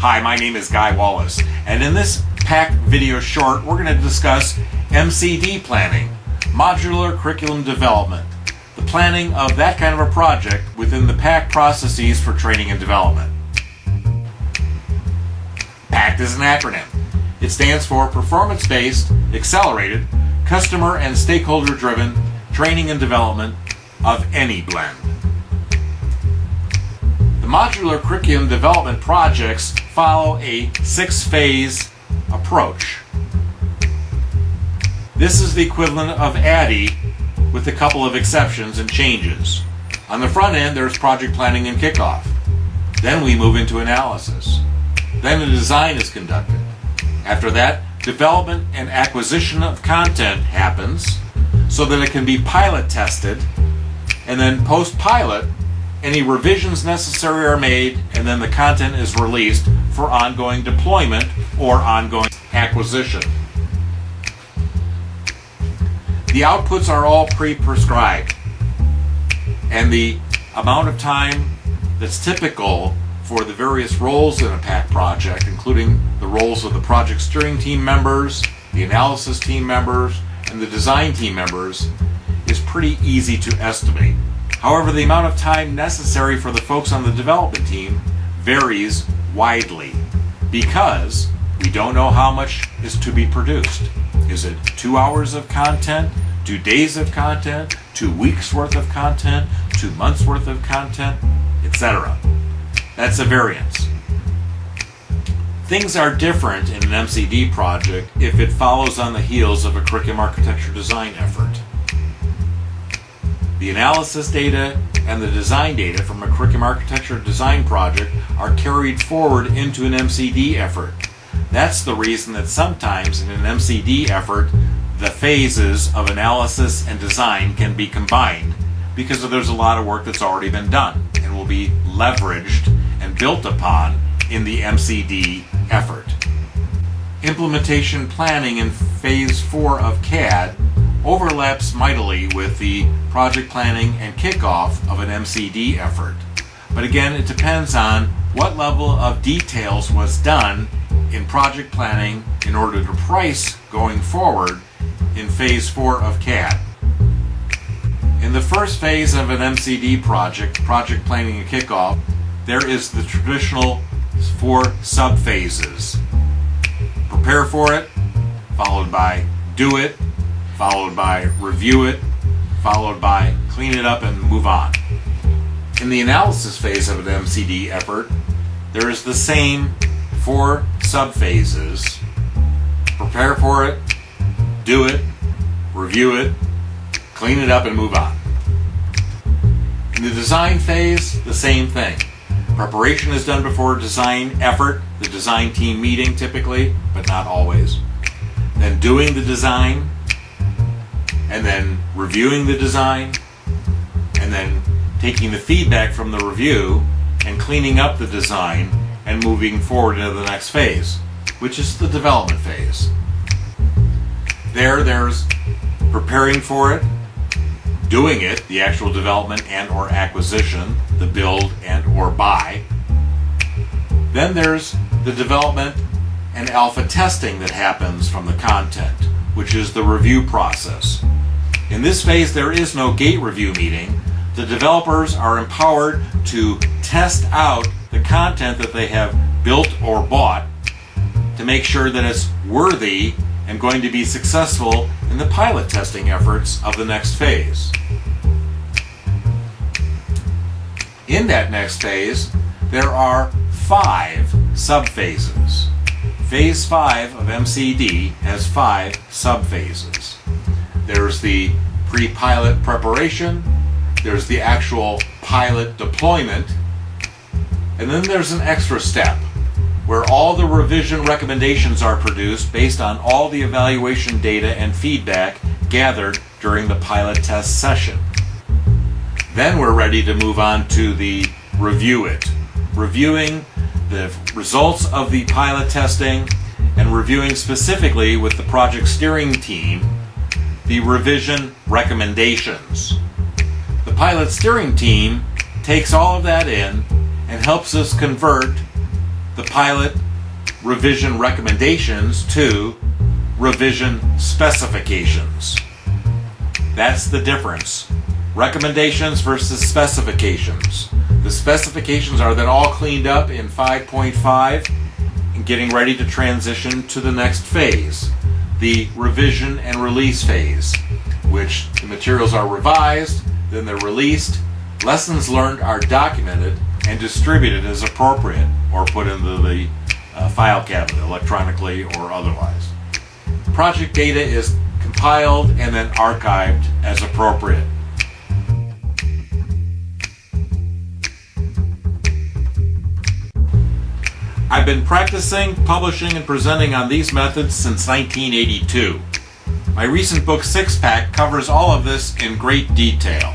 Hi, my name is Guy Wallace, and in this PAC video short, we're going to discuss MCD planning, modular curriculum development, the planning of that kind of a project within the PAC processes for training and development. PACT is an acronym. It stands for Performance-Based, Accelerated, Customer and Stakeholder-Driven Training and Development of Any Blend. The modular curriculum development projects follow a 6-phase approach. This is the equivalent of ADDIE with a couple of exceptions and changes. On the front end, there's project planning and kickoff. Then we move into analysis. Then the design is conducted. After that, development and acquisition of content happens so that it can be pilot tested, and then post-pilot, any revisions necessary are made, and then the content is released for ongoing deployment or ongoing acquisition. The outputs are all pre-prescribed, and the amount of time that's typical for the various roles in a PAC project, including the roles of the project steering team members, the analysis team members, and the design team members, is pretty easy to estimate. However, the amount of time necessary for the folks on the development team varies widely because we don't know how much is to be produced. Is it 2 hours of content, 2 days of content, 2 weeks worth of content, 2 months worth of content, etc.? That's a variance. Things are different in an MCD project if it follows on the heels of a curriculum architecture design effort. The analysis data and the design data from a curriculum architecture design project are carried forward into an MCD effort. That's the reason that sometimes in an MCD effort, the phases of analysis and design can be combined because there's a lot of work that's already been done and will be leveraged and built upon in the MCD effort. Implementation planning in phase 4 of CAD overlaps mightily with the project planning and kickoff of an MCD effort. But again, it depends on what level of details was done in project planning in order to price going forward in phase 4 of CAD. In the first phase of an MCD project, project planning and kickoff, there is the traditional 4 sub-phases. Prepare for it, followed by do it, followed by review it, followed by clean it up and move on. In the analysis phase of an MCD effort, there is the same 4 sub-phases. Prepare for it, do it, review it, clean it up and move on. In the design phase, the same thing. Preparation is done before design effort, the design team meeting typically, but not always. Then doing the design, and then reviewing the design, and then taking the feedback from the review and cleaning up the design and moving forward into the next phase, which is the development phase. There's preparing for it, doing it, the actual development and or acquisition, the build and or buy. Then there's the development and alpha testing that happens from the content, which is the review process. In this phase, there is no gate review meeting. The developers are empowered to test out the content that they have built or bought to make sure that it's worthy and going to be successful in the pilot testing efforts of the next phase. In that next phase, there are 5 sub-phases. Phase 5 of MCD has 5 sub-phases. There's the pre-pilot preparation, there's the actual pilot deployment, and then there's an extra step where all the revision recommendations are produced based on all the evaluation data and feedback gathered during the pilot test session. Then we're ready to move on to the review it, reviewing the results of the pilot testing and reviewing specifically with the project steering team the revision recommendations. The pilot steering team takes all of that in and helps us convert the pilot revision recommendations to revision specifications. That's the difference. Recommendations versus specifications. The specifications are then all cleaned up in 5.5 and getting ready to transition to the next phase, the revision and release phase, which the materials are revised, then they're released, lessons learned are documented and distributed as appropriate, or put into the file cabinet electronically or otherwise. Project data is compiled and then archived as appropriate. I've been practicing, publishing, and presenting on these methods since 1982. My recent book, Six Pack, covers all of this in great detail.